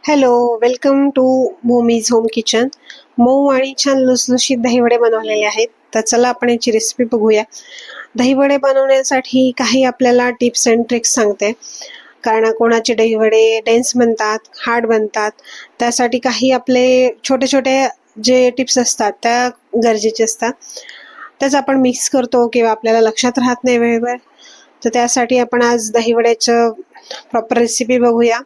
Hello, welcome to Bhumi's home kitchen. मऊ आणि छान लुसलुशीत दहीवडे बनवलेले आहेत. तर चला आपण याची रेसिपी बघूया. दहीवडे बनवण्यासाठी काही आपल्याला टिप्स अँड ट्रिक्स सांगते. कारण कोणाचे दहीवडे डेन्स बनतात, हार्ड बनतात. त्यासाठी काही आपले छोटे छोटे जे टिप्स असतात त्या गरजेचे असतात. त्याच आपण मिक्स करतो किंवा आपल्याला लक्षात राहत नाही वेळेवर. तर त्यासाठी आपण आज दहीवड्याचं प्रॉपर रेसिपी बघूया.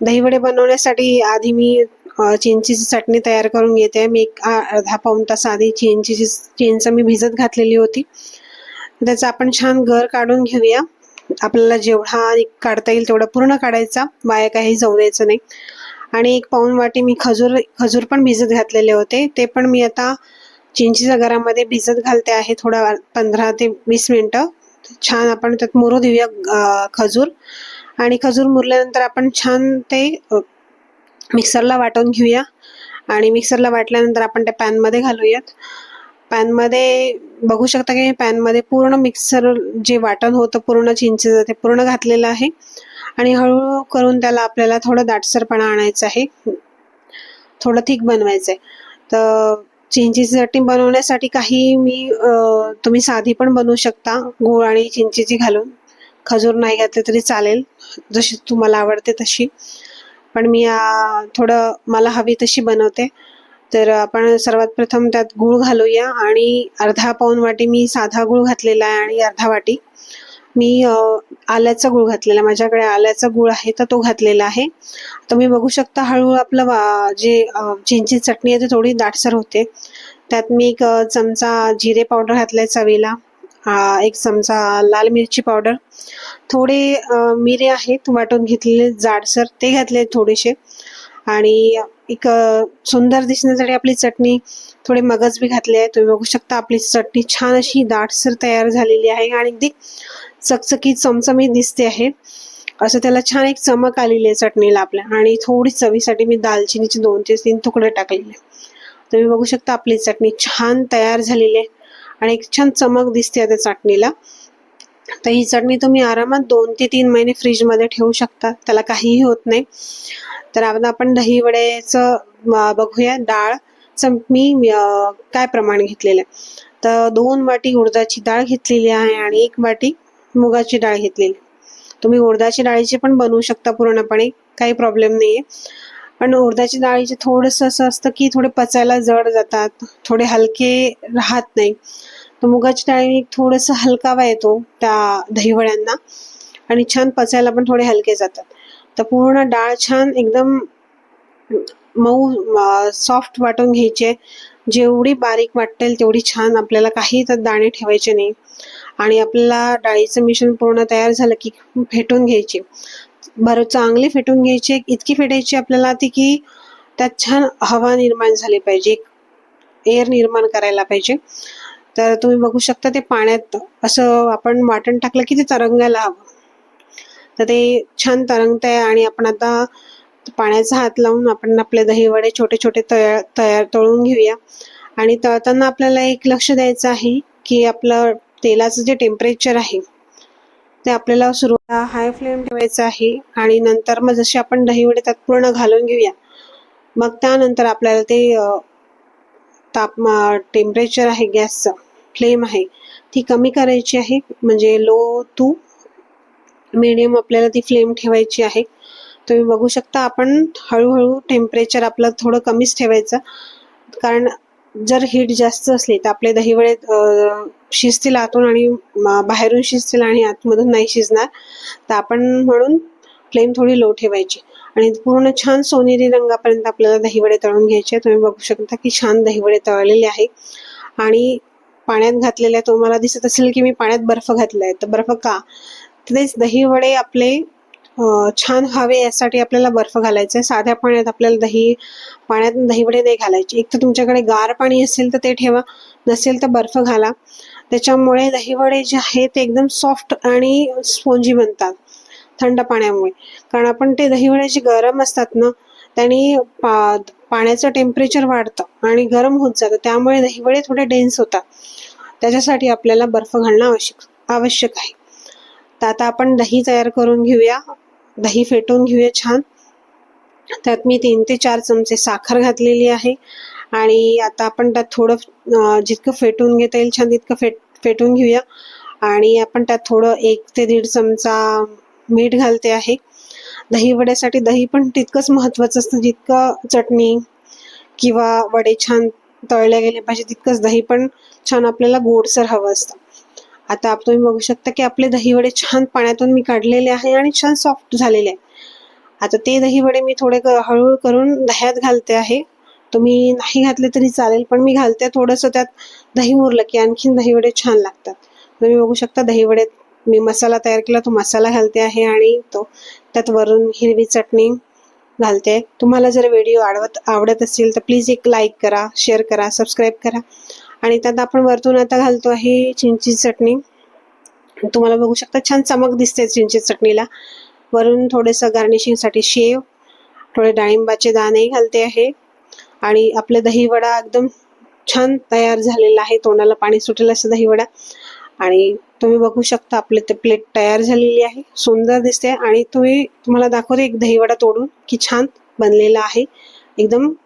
दहीवडे बनवण्यासाठी आधी मी चिंचेची चटणी तयार करून घेते. मी अर्धा पाऊण तास आधी चिंच मी भिजत घातलेली होती. त्याचा आपण छान गर काढून घेऊया. आपल्याला जेवढा काढता येईल तेवढा पूर्ण काढायचा, वाया काही जाऊ द्यायचं नाही. आणि 1 पाऊण वाटी मी खजूर पण भिजत घातलेले होते. ते पण मी आता चिंचेच्या गरामध्ये भिजत घालते आहे. थोडा 15 ते 20 मिनिटं छान आपण त्यात मुरू देऊया खजूर. आणि खजूर मुरल्यानंतर आपण छान ते मिक्सरला वाटून घेऊया. आणि मिक्सरला वाटल्यानंतर आपण त्या पॅनमध्ये घालूयात. पॅनमध्ये बघू शकता की पॅनमध्ये पूर्ण मिक्सर जे वाटण होतं पूर्ण चिंचेचं ते पूर्ण घातलेलं आहे. आणि हळूहळू करून त्याला आपल्याला थोडं दाटसरपणा आणायचं आहे, थोडं थिक बनवायचं आहे. तर चिंचेची चटणी बनवण्यासाठी काही मी तुम्ही साधी पण बनवू शकता, गूळ आणि चिंचेची घालून. खजूर नाही घातले तरी चालेल, जशी तुम्हाला आवडते तशी. पण मी थोडं मला हवी तशी बनवते. तर आपण सर्वात प्रथम त्यात गूळ घालूया. आणि अर्धा पाऊण वाटी मी साधा गूळ घातलेला आहे आणि अर्धा वाटी मी आल्याचा गूळ घातलेला. माझ्याकडे आल्याचा गूळ आहे तर तो घातलेला आहे. तुम्ही बघू शकता हळूहळू आपलं जे चिंचेची चटणी आहे ती थोडी दाटसर होते. त्यात मी 1 चमचा जिरे पावडर घातलाय चवीला, 1 चमचा लाल मिरची पावडर, थोडे मिरे आहेत वाटून घेतलेले जाडसर ते घातले थोडेसे. आणि एक सुंदर दिसण्यासाठी आपली चटणी थोडे मगज बी घातले आहे. तुम्ही बघू शकता आपली चटणी छान अशी दाटसर तयार झालेली आहे आणि अगदी चकचकीत चमचमीत दिसते आहे. असं त्याला छान एक चमक आलेली आहे चटणीला आपल्या. आणि थोडी चवीसाठी मी दालचिनीचे 2 ते 3 तुकडे टाकलेले. तुम्ही बघू शकता आपली चटणी छान तयार झालेली आहे आणि एक छान चमक दिसते त्या चटणीला. तर ही चटणी तुम्ही आरामात 2 ते 3 महिने फ्रीजमध्ये ठेवू शकता, त्याला काहीही होत नाही. तर आता आपण दहीवड्याचं बघूया. डाळचं मी काय प्रमाण घेतलेलं आहे. तर 2 वाटी उडदाची डाळ घेतलेली आहे आणि 1 वाटी मुगाची डाळ घेतलेली. तुम्ही उडदाची डाळीचे पण बनवू शकता पूर्णपणे, काही प्रॉब्लेम नाही आहे. पण उडदाची डाळीचे थोडंसं असं असतं की थोडे पचायला जड जातात, थोडे हलके राहत नाही. तर मुगाची डाळीने थोडंसं हलकावा येतो त्या दहीवड्यांना आणि छान पचायला पण थोडे हलके जातात. तर पूर्ण डाळ छान एकदम मऊ सॉफ्ट वाटून घ्यायचे. जेवढी बारीक वाटेल तेवढी छान, आपल्याला काही त्यात दाणे ठेवायचे नाही. आणि आपल्याला डाळीचं मिश्रण पूर्ण तयार झालं की फेटून घ्यायचे. बरं चांगली फेटून घ्यायची. इतकी फेटायची आपल्याला ती की त्यात छान हवा निर्माण झाली पाहिजे, एअर निर्माण करायला पाहिजे. तर तुम्ही बघू शकता ते पाण्यात असं आपण वाटण टाकलं की ते तरंगायला हवं. तर ते छान तरंगत आहे. आणि आपण आता पाण्याचा हात लावून आपण आपले दहीवडे छोटे छोटे तळून घेऊया. आणि तळताना आपल्याला एक लक्ष द्यायचं आहे की आपलं तेलाचं जे टेम्परेचर आहे ते आपल्याला सुरुवातीला हाय फ्लेम ठेवायचं आहे. आणि नंतर मग जसे आपण दहीवडे त्यात पूर्ण घालून घेऊया, मग त्यानंतर आपल्याला ते टेम्परेचर आहे, गॅसचं फ्लेम आहे ती कमी करायची आहे. म्हणजे लो टू मीडियम आपल्याला ती फ्लेम ठेवायची आहे. तुम्ही बघू शकता आपण हळूहळू टेम्परेचर आपलं थोडं कमीच ठेवायचं. कारण जर हीट जास्त असली तर आपले दहीवडे शिजतील आतून आणि बाहेरून शिजतील आणि आतमधून नाही शिजणार. तर आपण म्हणून फ्लेम थोडी लो ठेवायची. आणि पूर्ण छान सोनेरी रंगापर्यंत आपल्याला दहीवडे तळून घ्यायचे. तुम्ही बघू शकता की छान दहीवडे तळलेले आहे. आणि पाण्यात घातलेले, तुम्हाला दिसत असेल की मी पाण्यात बर्फ घातलाय. तर बर्फ का, तेच दहीवडे आपले छान हवे यासाठी आपल्याला बर्फ घालायचा आहे. साध्या पाण्यात आपल्याला पाण्यात दहीवडे नाही घालायचे. एक तर तुमच्याकडे गार पाणी असेल तर ते ठेवा, नसेल तर बर्फ घाला. त्याच्यामुळे दहीवडे जे आहे ते एकदम सॉफ्ट आणि स्पॉन्जी बनतात थंड पाण्यामुळे. कारण आपण ते दहीवडे जे गरम असतात ना, त्यांनी पाण्याचं टेम्परेचर वाढतं आणि गरम होत जातं, त्यामुळे दहीवडे थोडे डेन्स होतात. त्याच्यासाठी आपल्याला बर्फ घालणं आवश्यक आहे. तर आता आपण दही तयार करून घेऊया. दही फेटून घेऊया छान. त्यात मी 3 ते 4 चमचे साखर घातलेली आहे आणि आता आपण त्यात थोडं जितकं फेटून घेता येईल छान तितकं फेटून घेऊया आणि आपण त्यात थोडं 1 ते 1.5 चमचा मीठ घालते आहे. दही वड्यासाठी दही पण तितकंच महत्त्वाचं असतं जितकं चटणी किंवा वडे छान तळले गेले पाहिजे तितकंच दही पण छान आपल्याला गोडसर हवं असतं. आता तुम्ही बघू शकता की आपले दही वडे छान पाण्यातून मी काढलेले आहे आणि छान सॉफ्ट झालेले आहे. आता ते दही वडे मी थोडे हळूहळू करून दह्यात घालते आहे. तुम्ही नाही घातले तरी चालेल पण मी घालते थोडंसं त्यात दही मुरलं की आणखीन दही वडे छान लागतात. तुम्ही बघू शकता दही वडे मी मसाला तयार केला तो मसाला घालते आहे आणि त्यात वरून हिरवी चटणी घालते. तुम्हाला जर व्हिडिओ आवडत असेल तर प्लीज एक लाईक करा, शेअर करा, सबस्क्राईब करा आणि त्यात आपण वरतून आता घालतो आहे चिंचची चटणी. तुम्हाला बघू शकता छान चमक दिसते चिंचची चटणीला. वरून थोडंसं गार्निशिंगसाठी शेव, थोडे डाळिंबाचे दाणे घालते आहे आणि आपला दही वडा एकदम छान तयार झालेला आहे. तोंडाला पाणी सुटेल असं दही वडा आणि तुम्ही बघू शकता आपली ते प्लेट तयार झालेली आहे. सुंदर दिसते आणि तुम्हाला दाखवते एक दही वडा तोडून की छान बनलेला आहे एकदम